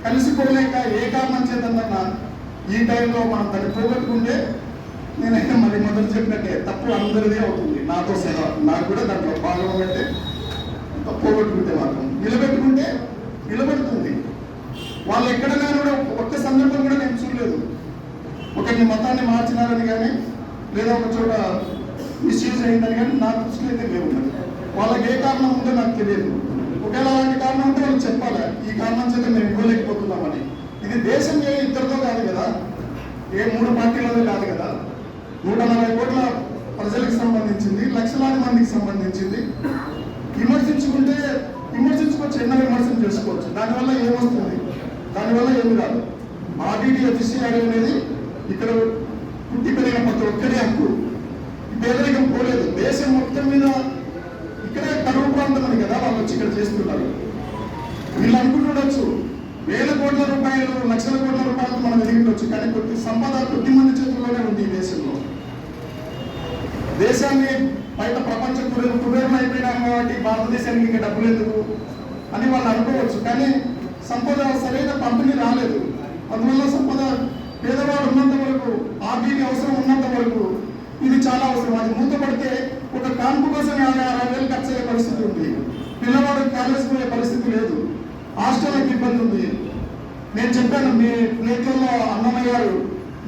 కలిసిపోలేక ఏ కారణం చేద్దామన్నా ఈ టైంలో మనం దాన్ని పోగొట్టుకుంటే నేనైతే మరి మొదలు చెప్పినట్టే తప్పు అందరిదే అవుతుంది, నాతో సహా. నాకు కూడా దాంట్లో భాగం అంటే పోగొట్టుకుంటే మాత్రం నిలబెట్టుకుంటే నిలబెడుతుంది. వాళ్ళు ఎక్కడైనా కూడా ఒక్క సందర్భం కూడా నేను చూడలేదు ఒకరిని మతాన్ని మార్చినారని కానీ లేదా ఒక చోట మిస్యూజ్ అయిందని కానీ నా దృష్టిలో అయితే లేవు. వాళ్ళకి ఏ కారణం ఉందో నాకు తెలియదు. ఒకవేళ అలాంటి కారణం ఉంటే వాళ్ళు చెప్పాలి, ఈ కారణం చేత మేము ఇవ్వలేకపోతున్నామని. ఇది దేశం ఏ ఇద్దరితో కాదు కదా, ఏ 3 పార్టీలతో కాదు కదా. 140 కోట్ల ప్రజలకు సంబంధించింది, లక్షలాది మందికి సంబంధించింది. విమర్శించుకోవచ్చు, ఎన్నో విమర్శలు చేసుకోవచ్చు. దానివల్ల ఏమొస్తుంది? దానివల్ల ఏమి రాదు. ఆర్టీటీ ఎఫ్సిఆర్ఏ అనేది ఇక్కడ పుట్టి పెరిగిన ప్రతి ఒక్కరి హక్కు. పేదరికం పోలేదు. దేశం మొత్తం మీద ఇక్కడే కరువు ప్రాంతం అని కదా వాళ్ళు వచ్చి ఇక్కడ చేస్తున్నారు. వీళ్ళు అనుకుంటుండొచ్చు 1000 కోట్ల రూపాయలు, లక్షల కోట్ల రూపాయలు మనం ఎదిగిండొచ్చు, కానీ కొద్ది సంపద కొద్ది మంది చేతుల్లోనే ఉంది ఈ దేశంలో. దేశాన్ని బయట ప్రపంచ కుబేరం అయిపోయినాం కాబట్టి భారతదేశానికి ఇంకా డబ్బులు ఎందుకు అని వాళ్ళు అనుకోవచ్చు. కానీ సంపద సరైన పంపిణీ రాలేదు. అందువల్ల సంపద పేదవాడు ఉన్నంత వరకు, ఆర్టీటీ అవసరం ఉన్నంత వరకు ఇది చాలా అవసరం. అది మూతపడితే ఒక కాన్పు కోసం 50,000 ఖర్చు అయ్యే పరిస్థితి ఉంది. పిల్లవాడు కాలేజ్ పోయే పరిస్థితి లేదు. హాస్టల్కి ఇబ్బంది ఉంది. నేను చెప్పాను, మీ ప్లేట్లలో అన్నం అయ్యారు,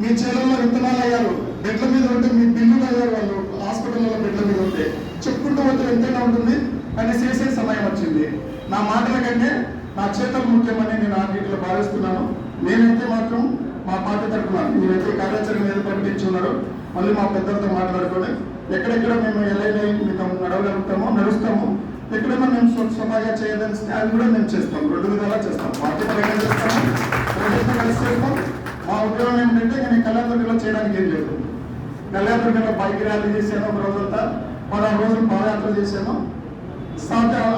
మీ చేతుల్లో విత్తనాలు అయ్యారు, బెడ్ల మీద ఉంటే మీ బిల్లులు అయ్యారు, వాళ్ళు హాస్పిటల్లో బెడ్ల మీద ఉంటే చెప్పుకుంటూ పోతే ఎంతైనా ఉంటుంది. కానీ చేసే సమయం వచ్చింది. నా మాటల కంటే నా చేతలు ముఖ్యమని నేను ఆ వీటిలో భావిస్తున్నాను. నేనైతే మాత్రం మా పార్టీ తరఫున మీరైతే కార్యాచరణ ఏదో ప్రకటించున్నారో మళ్ళీ మా పెద్దలతో మాట్లాడుకొని ఎక్కడెక్కడ మేము ఎలాగైనా మీతో నడవగలుగుతామో నడుస్తాము, ఎక్కడైనా మేము స్వతహాగా చేయదని స్టాండ్ కూడా మేము చేస్తాం. 2 విధాలా చేస్తాం. పార్టీ పరంగా చేస్తాము, ప్రజలతో కలిసి చేస్తాం. మా ఉద్యోగం ఏంటంటే నేను కళ్యాణదుర్గంలో చేయడానికి ఏం లేదు. కళ్యాణదుర్గంలో బైక్ ర్యాలీ చేశాను, ఒక రోజంతా 16 రోజులు పాదయాత్ర చేశాను.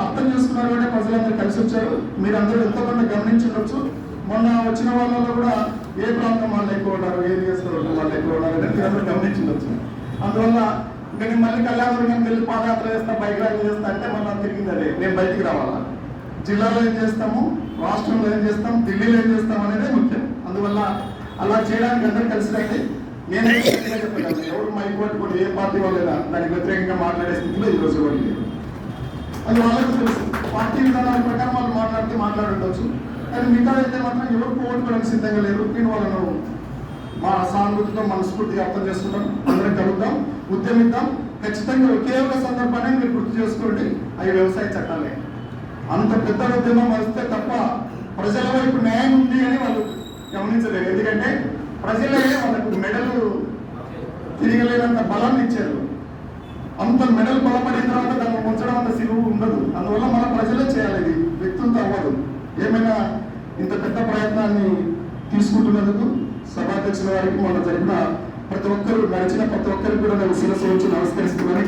అర్థం చేసుకున్నారు అంటే ప్రజలందరూ కలిసి వచ్చారు. మీరందరూ ఎంతోమంది గమనించవచ్చు. మొన్న వచ్చిన వాళ్ళలో కూడా ఏ ప్రాంతం వాళ్ళు ఎక్కువ ఉన్నారు, ఏ నియోజకవర్గం వాళ్ళు ఎక్కువ ఉన్నారు అనేది మీరందరూ గమనించవచ్చు. అందువల్ల ఇంకా నేను మళ్ళీ కళ్యాణదుర్గం వెళ్ళి పాదయాత్ర చేస్తా, బైక్ ర్యాలీ చేస్తా అంటే మళ్ళీ తిరిగింది అదే. నేను బయటికి రావాలా, జిల్లాలో ఏం చేస్తాము, రాష్ట్రంలో ఏం చేస్తాం, ఢిల్లీలో ఏం చేస్తాం అనేదే ముఖ్యం. అందువల్ల అలా చేయడానికి అందరూ కలిసి రండి. నేనే చెప్పగలను, ఎవరు మైక్ పట్టుకొని ఏ పార్టీ వాళ్ళైనా దానికి వ్యతిరేకంగా మాట్లాడే స్థితిలో ఈరోజు ఎవరు లేరు. అది వాళ్ళకు తెలుసు. పార్టీ విధానాల ప్రకారం వాళ్ళు మాట్లాడుండొచ్చు. కానీ మిగతా అయితే మాత్రం ఎవరు పోగొట్టుకోవడానికి సిద్ధంగా లేరు. నేను వాళ్ళను మా సానుభూతితో మనస్ఫూర్తిగా అర్థం చేసుకుంటాం. అందరం కలుద్దాం, ఉద్యమిద్దాం. ఖచ్చితంగా ఒకే ఒక సందర్భాన్ని మీరు గుర్తు చేసుకోండి, అవి వ్యవసాయ చట్టాలే. అంత పెద్ద ఉద్యమం వస్తే తప్ప ప్రజల వైపు న్యాయం ఉంది అని వాళ్ళు గమనించలేరు. ఎందుకంటే ప్రజలే వాళ్ళకు మెడలు తిరగలేనంత బలాన్ని ఇచ్చారు. అంత మెడల్ బలపడిన తర్వాత దాన్ని ఉంచడం అంత సిలువు ఉండదు. అందువల్ల మన ప్రజలే చేయాలి, ఇది వ్యక్తులతో అవ్వదు. ఏమైనా ఇంత పెద్ద ప్రయత్నాన్ని తీసుకుంటున్నందుకు సభాధ్యక్షుల వారికి మొన్న జరిగిన ప్రతి ఒక్కరు నడిచిన ప్రతి ఒక్కరికి కూడా నేను శిరస్సు వచ్చి నమస్కరిస్తున్నాను.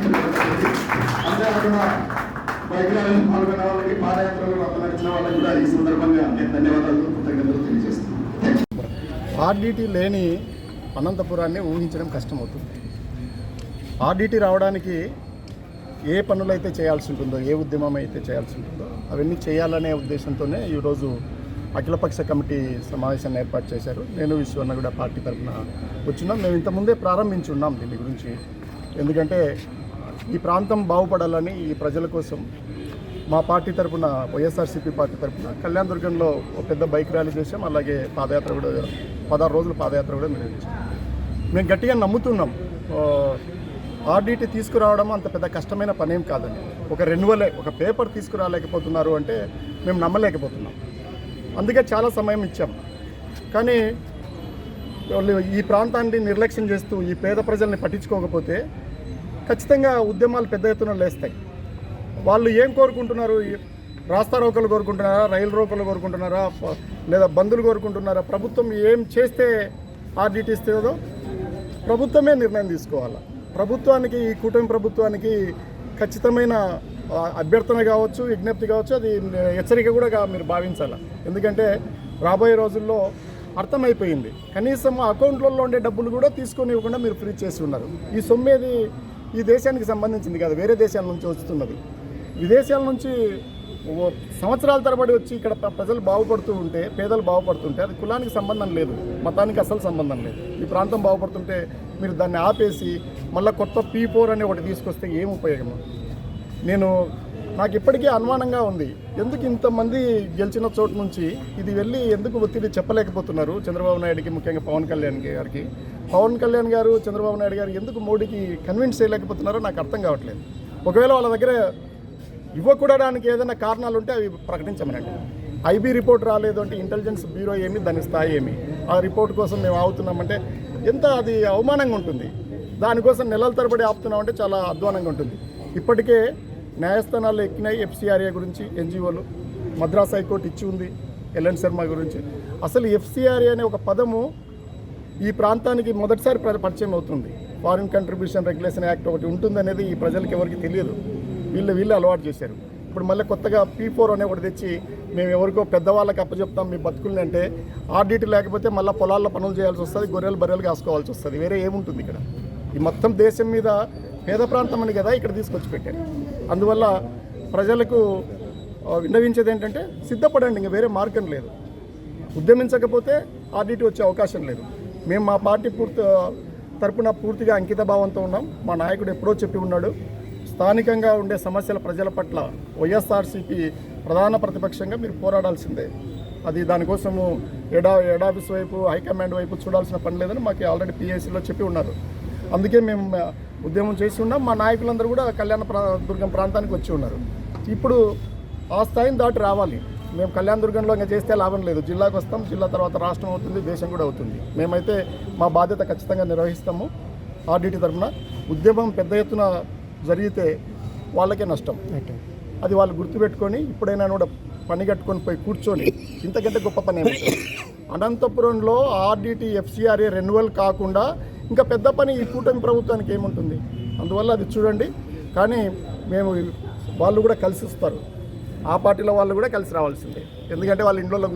అంతేకాకుండా బైక్ ర్యాలీలో పాల్గొన్న వాళ్ళకి, పాదయాత్రలో నడిచిన వాళ్ళకి కూడా ఈ సందర్భంగా నేను ధన్యవాదాలు, కృతజ్ఞతలు తెలియజేస్తున్నాను. ఆర్డీటీ లేని అనంతపురాన్ని ఊహించడం కష్టమవుతుంది. ఆర్డీటీ రావడానికి ఏ పనులైతే చేయాల్సి ఉంటుందో, ఏ ఉద్యమం అయితే చేయాల్సి ఉంటుందో అవన్నీ చేయాలనే ఉద్దేశంతోనే ఈరోజు అఖిలపక్ష కమిటీ సమావేశాన్ని ఏర్పాటు చేశారు. నేను విశ్వన్న కూడా పార్టీ తరఫున వచ్చినాం. మేము ఇంతకుముందే ప్రారంభించున్నాం దీని గురించి. ఎందుకంటే ఈ ప్రాంతం బాగుపడాలని, ఈ ప్రజల కోసం మా పార్టీ తరఫున, వైఎస్ఆర్సీపీ పార్టీ తరఫున కళ్యాణదుర్గంలో ఒక పెద్ద బైక్ ర్యాలీ చేసాం. అలాగే పాదయాత్ర కూడా 16 రోజుల పాదయాత్ర కూడా నిర్వహించాం. మేము గట్టిగా నమ్ముతున్నాం ఆర్డీటీ తీసుకురావడం అంత పెద్ద కష్టమైన పనేం కాదని. ఒక రెన్యువలే, ఒక పేపర్ తీసుకురాలేకపోతున్నారు అంటే మేము నమ్మలేకపోతున్నాం. అందుకే చాలా సమయం ఇచ్చాం. కానీ ఈ ప్రాంతాన్ని నిర్లక్ష్యం చేస్తూ ఈ పేద ప్రజల్ని పట్టించుకోకపోతే ఖచ్చితంగా ఉద్యమాలు పెద్ద ఎత్తున లేస్తాయి. వాళ్ళు ఏం కోరుకుంటున్నారు? రాస్తా రోకలు కోరుకుంటున్నారా, రైలు రోకలు కోరుకుంటున్నారా, లేదా బంధులు కోరుకుంటున్నారా? ప్రభుత్వం ఏం చేస్తే ఆర్డీటీ ఇస్తుందో ప్రభుత్వమే నిర్ణయం తీసుకోవాలి. ప్రభుత్వానికి, ఈ కూటమి ప్రభుత్వానికి ఖచ్చితమైన అభ్యర్థన కావచ్చు, విజ్ఞప్తి కావచ్చు, అది హెచ్చరిక కూడా మీరు భావించాలి. ఎందుకంటే రాబోయే రోజుల్లో అర్థమైపోయింది, కనీసం అకౌంట్లలో ఉండే డబ్బులు కూడా తీసుకొని ఇవ్వకుండా మీరు ఫ్రీ చేసి ఉన్నారు. ఈ సొమ్మేది ఈ దేశానికి సంబంధించింది కాదు, వేరే దేశాల నుంచి వస్తున్నది. విదేశాల నుంచి సంవత్సరాల తరబడి వచ్చి ఇక్కడ ప్రజలు బాగుపడుతూ ఉంటే, పేదలు బాగుపడుతుంటే అది కులానికి సంబంధం లేదు, మతానికి అసలు సంబంధం లేదు. ఈ ప్రాంతం బాగుపడుతుంటే మీరు దాన్ని ఆపేసి మళ్ళీ కొత్త P4 అని ఒకటి తీసుకొస్తే ఏం ఉపయోగము? నాకు ఇప్పటికీ అనుమానంగా ఉంది, ఎందుకు ఇంతమంది గెలిచిన చోటు నుంచి ఇది వెళ్ళి ఎందుకు ఒత్తిడి చెప్పలేకపోతున్నారు చంద్రబాబు నాయుడికి, ముఖ్యంగా పవన్ కళ్యాణ్ గారికి. పవన్ కళ్యాణ్ గారు, చంద్రబాబు నాయుడు గారు ఎందుకు మోడీకి కన్విన్స్ చేయలేకపోతున్నారో నాకు అర్థం కావట్లేదు. ఒకవేళ వాళ్ళ దగ్గర ఇవ్వకూడడానికి ఏదైనా కారణాలు ఉంటే అవి ప్రకటించమనండి. ఐబీ రిపోర్ట్ రాలేదు అంటే ఇంటెలిజెన్స్ బ్యూరో ఏమి, దాని స్థాయి ఏమి, ఆ రిపోర్ట్ కోసం మేము ఆగుతున్నామంటే ఎంత అది అవమానంగా ఉంటుంది. దానికోసం నెలల తరబడి ఆపుతున్నామంటే చాలా అధ్వానంగా ఉంటుంది. ఇప్పటికే న్యాయస్థానాల్లో ఎక్కినాయి FCRA గురించి ఎన్జిఓలు, మద్రాస్ హైకోర్టు ఇచ్చి ఉంది ఎల్ఎన్ శర్మ గురించి. అసలు FCRA అనే ఒక పదము ఈ ప్రాంతానికి మొదటిసారి పరిచయం అవుతుంది. ఫారిన్ కంట్రిబ్యూషన్ రెగ్యులేషన్ యాక్ట్ ఒకటి ఉంటుందనేది ఈ ప్రజలకు ఎవరికి తెలియదు, వీళ్ళు అలవాటు చేశారు. ఇప్పుడు మళ్ళీ కొత్తగా P4 అనే ఒకటి తెచ్చి మేము ఎవరికో పెద్దవాళ్ళకి అప్పచెప్తాం మీ బతుకుల్ని అంటే, ఆర్డీటీ లేకపోతే మళ్ళీ పొలాల్లో పనులు చేయాల్సి వస్తుంది, గొర్రెలు బర్రెలు కాసుకోవాల్సి వస్తుంది. వేరే ఏముంటుంది ఇక్కడ? ఈ మొత్తం దేశం మీద పేద ప్రాంతం అని కదా ఇక్కడ తీసుకొచ్చి పెట్టారు. అందువల్ల ప్రజలకు విన్నవించేది ఏంటంటే సిద్ధపడండి, ఇంకా వేరే మార్గం లేదు. ఉద్యమించకపోతే ఆర్డీటీ వచ్చే అవకాశం లేదు. మేము మా పార్టీ తరపున పూర్తిగా అంకిత భావంతో ఉన్నాం. మా నాయకుడు ఎప్పుడో చెప్పి ఉన్నాడు, స్థానికంగా ఉండే సమస్యల ప్రజల పట్ల వైఎస్ఆర్సీపీ ప్రధాన ప్రతిపక్షంగా మీరు పోరాడాల్సిందే. అది దానికోసము హెడ్ ఆఫీస్ వైపు హైకమాండ్ వైపు చూడాల్సిన పని లేదని మాకు ఆల్రెడీ పిఎస్సీలో చెప్పి ఉన్నారు. అందుకే మేము ఉద్యమం చేసి ఉన్నాం. మా నాయకులందరూ కూడా కళ్యాణదుర్గం ప్రాంతానికి వచ్చి ఉన్నారు. ఇప్పుడు ఆ స్థాయిని దాటి రావాలి. మేము కళ్యాణదుర్గంలో ఇంకా చేస్తే లాభం లేదు. జిల్లాకు వస్తాం, జిల్లా తర్వాత రాష్ట్రం అవుతుంది, దేశం కూడా అవుతుంది. మేమైతే మా బాధ్యత ఖచ్చితంగా నిర్వహిస్తాము. ఆర్డీటీ తరఫున ఉద్యమం పెద్ద ఎత్తున జరిగితే వాళ్ళకే నష్టం. అది వాళ్ళు గుర్తుపెట్టుకొని ఇప్పుడైనా కూడా పని కట్టుకొని పోయి కూర్చొని ఇంతకంటే గొప్ప పని ఏమిటి? అనంతపురంలో ఆర్డీటీ ఎఫ్సిఆర్ఏ రెన్యువల్ కాకుండా ఇంకా పెద్ద పని ఈ కూటమి ప్రభుత్వానికి ఏముంటుంది? అందువల్ల అది చూడండి. కానీ మేము వాళ్ళు కూడా కలిసి వస్తారు, ఆ పార్టీలో వాళ్ళు కూడా కలిసి రావాల్సిందే. ఎందుకంటే వాళ్ళు ఇంట్లో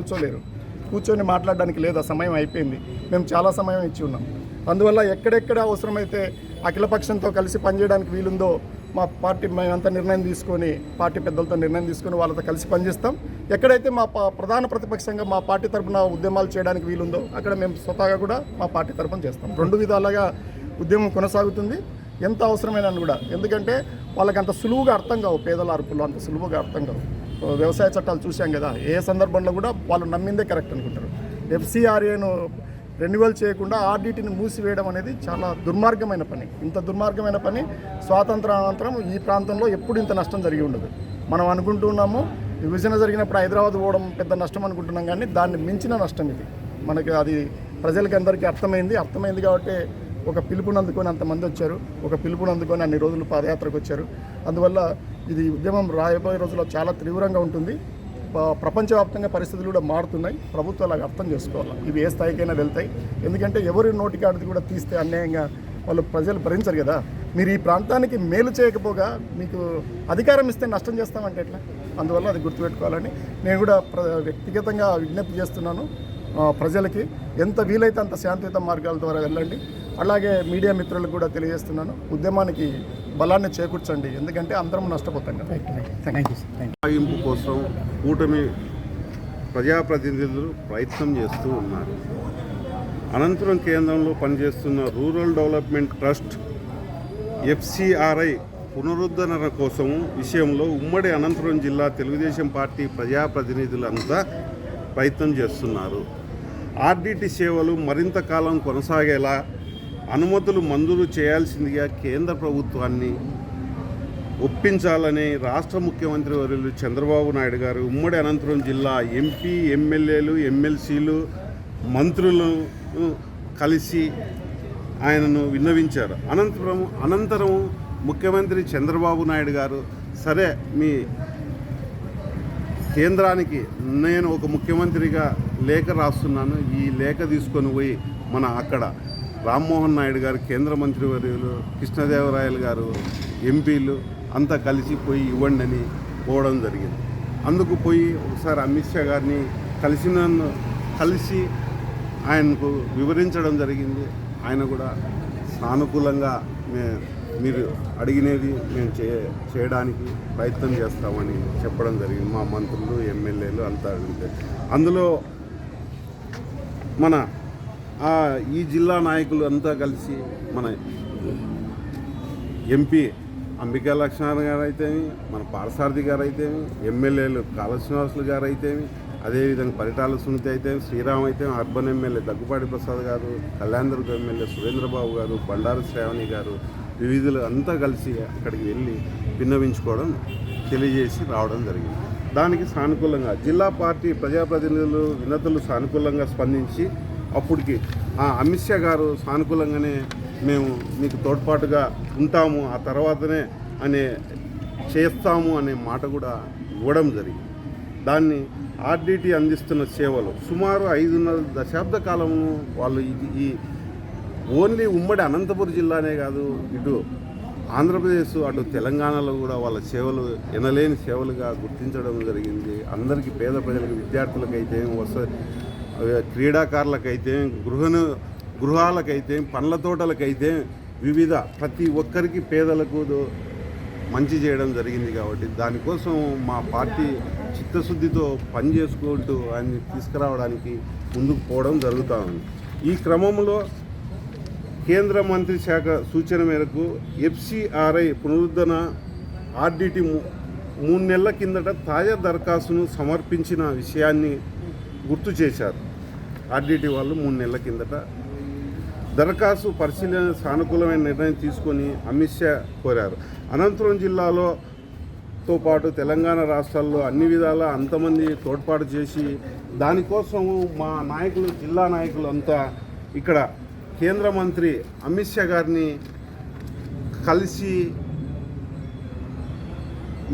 కూర్చొని మాట్లాడడానికి లేదు, ఆ సమయం అయిపోయింది. మేము చాలా సమయం ఇచ్చి ఉన్నాం. అందువల్ల ఎక్కడెక్కడ అవసరమైతే అఖిలపక్షంతో కలిసి పనిచేయడానికి వీలుందో మా పార్టీ మేమంతా నిర్ణయం తీసుకొని, పార్టీ పెద్దలతో నిర్ణయం తీసుకొని వాళ్ళతో కలిసి పనిచేస్తాం. ఎక్కడైతే మా ప్రధాన ప్రతిపక్షంగా మా పార్టీ తరఫున ఉద్యమాలు చేయడానికి వీలుందో అక్కడ మేము స్వతహాగా కూడా మా పార్టీ తరఫున చేస్తాం. రెండు విధాలుగా ఉద్యమం కొనసాగుతుంది, ఎంత అవసరమైన కూడా. ఎందుకంటే వాళ్ళకి అంత సులువుగా అర్థం కావు, పేదల అరుపులు అంత సులువుగా అర్థం కావు. వ్యవసాయ చట్టాలు చూసాం కదా, ఏ సందర్భంలో కూడా వాళ్ళు నమ్మిందే కరెక్ట్ అనుకుంటారు. ఎఫ్సిఆర్ఏను రెన్యువల్ చేయకుండా ఆర్డీటీని మూసివేయడం అనేది చాలా దుర్మార్గమైన పని. ఇంత దుర్మార్గమైన పని స్వాతంత్రానంతరం ఈ ప్రాంతంలో ఎప్పుడు ఇంత నష్టం జరిగి ఉండదు. మనం అనుకుంటున్నాము విభజన జరిగినప్పుడు హైదరాబాద్ పోవడం పెద్ద నష్టం అనుకుంటున్నాం, కానీ దాన్ని మించిన నష్టం ఇది. మనకి అది ప్రజలకి అందరికీ అర్థమైంది కాబట్టి ఒక పిలుపునందుకొని అంతమంది వచ్చారు, ఒక పిలుపునందుకొని అన్ని రోజులు పాదయాత్రకు వచ్చారు. అందువల్ల ఇది ఉద్యమం రాబోయే రోజుల్లో చాలా తీవ్రంగా ఉంటుంది. ప్రపంచవ్యాప్తంగా పరిస్థితులు కూడా మారుతున్నాయి. ప్రభుత్వాలు అవి అర్థం చేసుకోవాలి. ఇవి ఏ స్థాయికైనా వెళ్తాయి. ఎందుకంటే ఎవరి నోటికాడిది కూడా తీస్తే అన్యాయంగా వాళ్ళు ప్రజలు భరించరు కదా. మీరు ఈ ప్రాంతానికి మేలు చేయకపోగా మీకు అధికారం ఇస్తే నష్టం చేస్తామంటే ఎట్లా? అందువల్ల అది గుర్తుపెట్టుకోవాలని నేను కూడా వ్యక్తిగతంగా విజ్ఞప్తి చేస్తున్నాను. ప్రజలకి ఎంత వీలైతే అంత శాంతియుత మార్గాల ద్వారా వెళ్ళండి. అలాగే మీడియా మిత్రులకు కూడా తెలియజేస్తున్నాను, ఉద్యమానికి బలాన్ని చేకూర్చండి. ఎందుకంటే అందరం నష్టపోతాం కదా. సాగింపు కోసం కూటమి ప్రజాప్రతినిధులు ప్రయత్నం చేస్తూ ఉన్నారు. అనంతపురం కేంద్రంలో పనిచేస్తున్న రూరల్ డెవలప్మెంట్ ట్రస్ట్ ఎఫ్సిఆర్ఐ పునరుద్ధరణ కోసం విషయంలో ఉమ్మడి అనంతపురం జిల్లా తెలుగుదేశం పార్టీ ప్రజాప్రతినిధులంతా ప్రయత్నం చేస్తున్నారు. ఆర్డీటీ సేవలు మరింత కాలం కొనసాగేలా అనుమతులు మంజూరు చేయాల్సిందిగా కేంద్ర ప్రభుత్వాన్ని ఒప్పించాలని రాష్ట్ర ముఖ్యమంత్రి వర్యులు చంద్రబాబు నాయుడు గారు ఉమ్మడి అనంతపురం జిల్లా ఎంపీ, ఎమ్మెల్యేలు, ఎమ్మెల్సీలు, మంత్రులను కలిసి ఆయనను విన్నవించారు. అనంతరం ముఖ్యమంత్రి చంద్రబాబు నాయుడు గారు సరే మీ కేంద్రానికి నేను ఒక ముఖ్యమంత్రిగా లేఖ రాస్తున్నాను, ఈ లేఖ తీసుకొని పోయి మన అక్కడ రామ్మోహన్ నాయుడు గారు, కేంద్ర మంత్రి వర్యులు, కృష్ణదేవరాయలు గారు, ఎంపీలు అంతా కలిసి పోయి ఇవ్వండి అని పోవడం జరిగింది. అందుకు పోయి ఒకసారి అమిత్ షా గారిని కలిసి ఆయనకు వివరించడం జరిగింది. ఆయన కూడా సానుకూలంగా మీరు అడిగినది మేము చేయడానికి ప్రయత్నం చేస్తామని చెప్పడం జరిగింది. మా మంత్రులు, ఎమ్మెల్యేలు అంతా అందులో మన ఈ జిల్లా నాయకులు అంతా కలిసి మన ఎంపీ అంబికా లక్ష్మణ్ గారు అయితేమి, మన పారసారథి గారు అయితేమి, ఎమ్మెల్యేలు కాళ శ్రీనివాసులు గారు అయితేమి, అదేవిధంగా పరిటాల సునీత అయితే, శ్రీరామ్ అయితే, అర్బన్ ఎమ్మెల్యే దగ్గుపాటి ప్రసాద్ గారు, కళ్యాణదుర్గం ఎమ్మెల్యే సురేంద్రబాబు గారు, బండారు శ్రావణి గారు, వివిధులు అంతా కలిసి అక్కడికి వెళ్ళి విన్నవించుకోవడం తెలియజేసి రావడం జరిగింది. దానికి సానుకూలంగా జిల్లా పార్టీ ప్రజాప్రతినిధులు వినతులు సానుకూలంగా స్పందించి అప్పటికి అమిత్ షా గారు సానుకూలంగానే మేము మీకు తోడ్పాటుగా ఉంటాము, ఆ తర్వాతనే చేస్తాము అనే మాట కూడా ఇవ్వడం జరిగింది. దాన్ని ఆర్డీటీ అందిస్తున్న సేవలు సుమారు 5.5 దశాబ్ద కాలము వాళ్ళు ఈ ఓన్లీ ఉమ్మడి అనంతపురం జిల్లానే కాదు, ఇటు ఆంధ్రప్రదేశ్ అటు తెలంగాణలో కూడా వాళ్ళ సేవలు ఎనలేని సేవలుగా గుర్తించడం జరిగింది. అందరికీ పేద ప్రజలకు, విద్యార్థులకైతే, క్రీడాకారులకైతే, గృహాలకైతే, పండ్ల తోటలకైతే, వివిధ ప్రతి ఒక్కరికి పేదలకు మంచి చేయడం జరిగింది. కాబట్టి దానికోసం మా పార్టీ చిత్తశుద్ధితో పనిచేసుకుంటూ ఆయన్ని తీసుకురావడానికి ముందుకు పోవడం జరుగుతూ ఉంది. ఈ క్రమంలో కేంద్ర మంత్రి శాఖ సూచన మేరకు ఎఫ్సిఆర్ఐ పునరుద్ధరణ ఆర్డిటి 3 నెలల కిందట తాజా దరఖాస్తును సమర్పించిన విషయాన్ని గుర్తు చేశారు. ఆర్డిటి వాళ్ళు 3 నెలల కిందట దరఖాస్తు పరిశీలన సానుకూలమైన నిర్ణయం తీసుకొని అమిత్ షా కోరారు. అనంతపురం జిల్లాతో పాటు తెలంగాణ రాష్ట్రాల్లో అన్ని విధాలా అంతమంది తోడ్పాటు చేసి దానికోసం మా నాయకులు, జిల్లా నాయకులు అంతా ఇక్కడ కేంద్ర మంత్రి అమిత్ షా గారిని కలిసి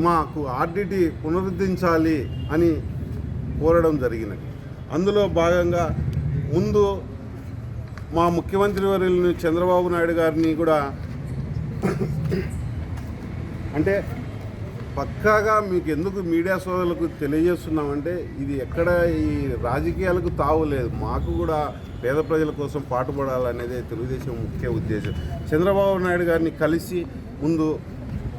మాకు ఆర్డిటి పునరుద్ధరించాలి అని కోరడం జరిగినది. అందులో భాగంగా ముందు మా ముఖ్యమంత్రి వర్యులను చంద్రబాబు నాయుడు గారిని కూడా అంటే పక్కాగా మీకు ఎందుకు మీడియా సోదరులకు తెలియజేస్తున్నామంటే ఇది ఎక్కడ ఈ రాజకీయాలకు తావులేదు. మాకు కూడా పేద ప్రజల కోసం పాటుపడాలనేదే తెలుగుదేశం ముఖ్య ఉద్దేశం. చంద్రబాబు నాయుడు గారిని కలిసి ముందు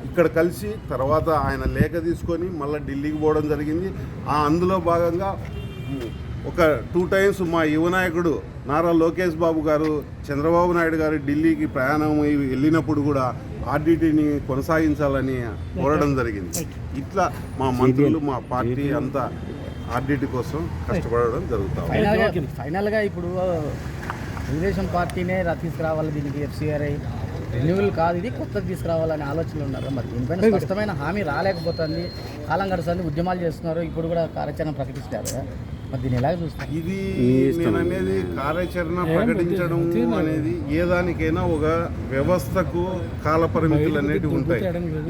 ఇక్కడ కలిసి తర్వాత ఆయన లేఖ తీసుకొని మళ్ళీ ఢిల్లీకి పోవడం జరిగింది. అందులో భాగంగా ఒక 2 టైమ్స్ మా యువ నాయకుడు నారా లోకేష్ బాబు గారు చంద్రబాబు నాయుడు గారు ఢిల్లీకి ప్రయాణం వెళ్ళినప్పుడు కూడా ఆర్డిటిని కొనసాగించాలని కోరడం జరిగింది. ఇట్లా మా మంత్రులు, మా పార్టీ అంతా ఆర్డిటి కోసం కష్టపడడం జరుగుతుంది. ఫైనల్గా ఇప్పుడు తెలుగుదేశం పార్టీనే తీసుకురావాలి, దీనికి ఎఫ్సిఆర్ఐ రెన్యువల్ కాదు, ఇది కొత్తది తీసుకురావాలనే ఆలోచనలు ఉన్నారు. మరి దీనిపైన స్పష్టమైన హామీ రాలేకపోతుంది, కాలం గడుస్తుంది, ఉద్యమాలు చేస్తున్నారు, ఇప్పుడు కూడా కార్యాచరణ ప్రకటిస్తారు. మరి దీన్ని ఎలాగ చూస్తారు? ఇది నేను అనేది కార్యాచరణ ప్రకటించడం అనేది ఏ దానికైనా ఒక వ్యవస్థకు కాల పరిమితులు అనేవి ఉంటాయి.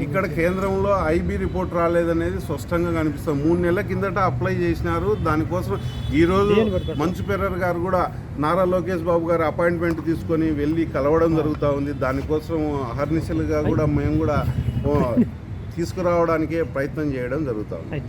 ఇక్కడ కేంద్రంలో ఐబీ రిపోర్ట్ రాలేదనేది స్పష్టంగా కనిపిస్తుంది. 3 నెలల కిందట అప్లై చేసినారు. దానికోసం ఈరోజు మంచు పెర్రర్ గారు కూడా నారా లోకేష్ బాబు గారు అపాయింట్మెంట్ తీసుకొని వెళ్ళి కలవడం జరుగుతూ ఉంది. దానికోసం అహర్నిశలుగా కూడా మేము కూడా తీసుకురావడానికే ప్రయత్నం చేయడం జరుగుతూ ఉంది.